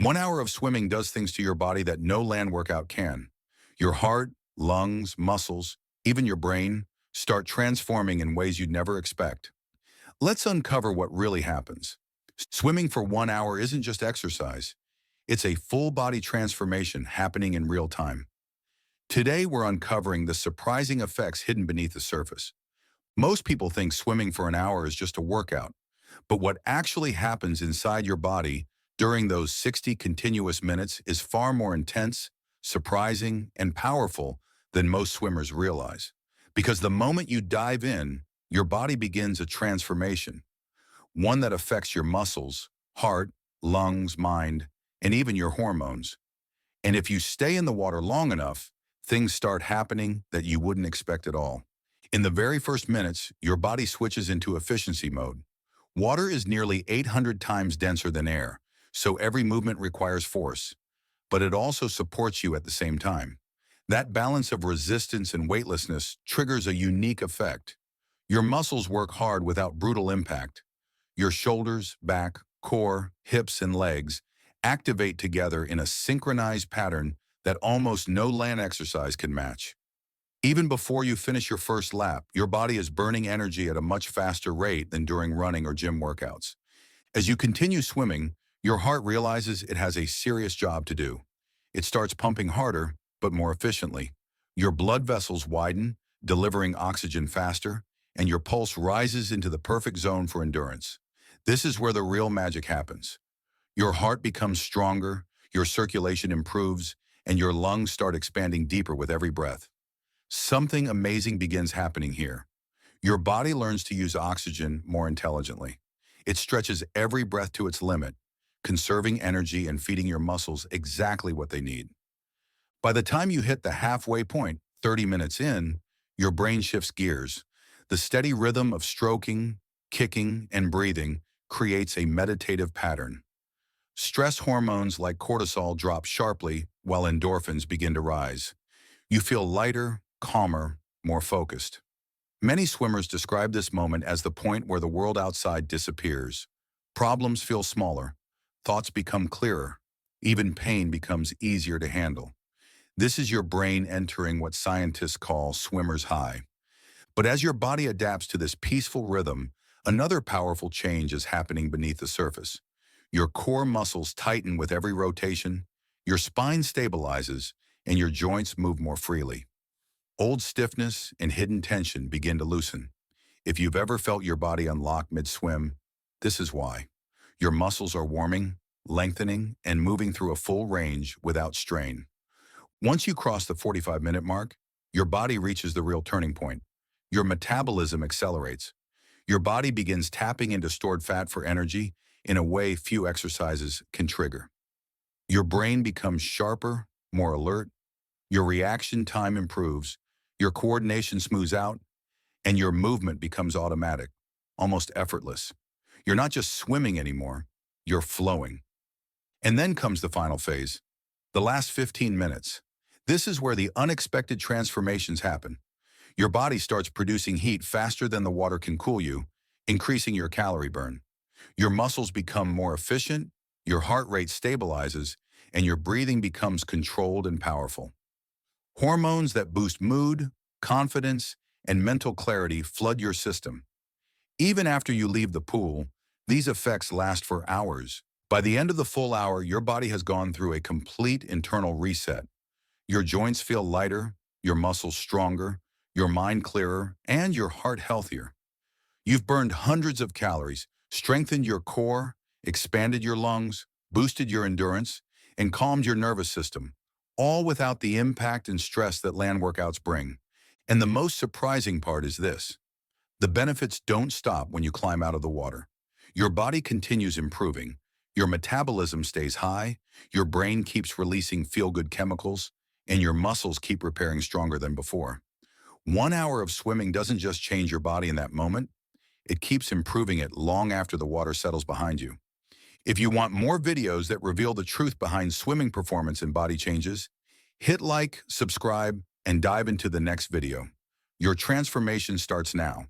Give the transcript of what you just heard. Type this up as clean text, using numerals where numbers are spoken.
1 hour of swimming does things to your body that no land workout can. Your heart, lungs, muscles, even your brain start transforming in ways you'd never expect. Let's uncover what really happens. Swimming for 1 hour isn't just exercise. It's a full body transformation happening in real time. Today, we're uncovering the surprising effects hidden beneath the surface. Most people think swimming for an hour is just a workout, but what actually happens inside your body during those 60 continuous minutes is far more intense, surprising, and powerful than most swimmers realize. Because the moment you dive in, your body begins a transformation, one that affects your muscles, heart, lungs, mind, and even your hormones. And if you stay in the water long enough, things start happening that you wouldn't expect at all. In the very first minutes, your body switches into efficiency mode. Water is nearly 800 times denser than air, so every movement requires force, but it also supports you at the same time. That balance of resistance and weightlessness triggers a unique effect. Your muscles work hard without brutal impact. Your shoulders, back, core, hips, and legs activate together in a synchronized pattern that almost no land exercise can match. Even before you finish your first lap, your body is burning energy at a much faster rate than during running or gym workouts. As you continue swimming, your heart realizes it has a serious job to do. It starts pumping harder, but more efficiently. Your blood vessels widen, delivering oxygen faster, and your pulse rises into the perfect zone for endurance. This is where the real magic happens. Your heart becomes stronger, your circulation improves, and your lungs start expanding deeper with every breath. Something amazing begins happening here. Your body learns to use oxygen more intelligently. It stretches every breath to its limit, conserving energy and feeding your muscles exactly what they need. By the time you hit the halfway point, 30 minutes in, your brain shifts gears. The steady rhythm of stroking, kicking, and breathing creates a meditative pattern. Stress hormones like cortisol drop sharply while endorphins begin to rise. You feel lighter, calmer, more focused. Many swimmers describe this moment as the point where the world outside disappears. Problems feel smaller, thoughts become clearer, even pain becomes easier to handle. This is your brain entering what scientists call swimmer's high. But as your body adapts to this peaceful rhythm, another powerful change is happening beneath the surface. Your core muscles tighten with every rotation, your spine stabilizes, and your joints move more freely. Old stiffness and hidden tension begin to loosen. If you've ever felt your body unlock mid-swim, this is why. Your muscles are warming, lengthening, and moving through a full range without strain. Once you cross the 45-minute mark, your body reaches the real turning point. Your metabolism accelerates. Your body begins tapping into stored fat for energy in a way few exercises can trigger. Your brain becomes sharper, more alert, your reaction time improves, your coordination smooths out, and your movement becomes automatic, almost effortless. You're not just swimming anymore, you're flowing. And then comes the final phase, the last 15 minutes. This is where the unexpected transformations happen. Your body starts producing heat faster than the water can cool you, increasing your calorie burn. Your muscles become more efficient, your heart rate stabilizes, and your breathing becomes controlled and powerful. Hormones that boost mood, confidence, and mental clarity flood your system. Even after you leave the pool, these effects last for hours. By the end of the full hour, your body has gone through a complete internal reset. Your joints feel lighter, your muscles stronger, your mind clearer, and your heart healthier. You've burned hundreds of calories, strengthened your core, expanded your lungs, boosted your endurance, and calmed your nervous system, all without the impact and stress that land workouts bring. And the most surprising part is this. The benefits don't stop when you climb out of the water. Your body continues improving, your metabolism stays high, your brain keeps releasing feel-good chemicals, and your muscles keep repairing stronger than before. 1 hour of swimming doesn't just change your body in that moment, it keeps improving it long after the water settles behind you. If you want more videos that reveal the truth behind swimming performance and body changes, hit like, subscribe, and dive into the next video. Your transformation starts now.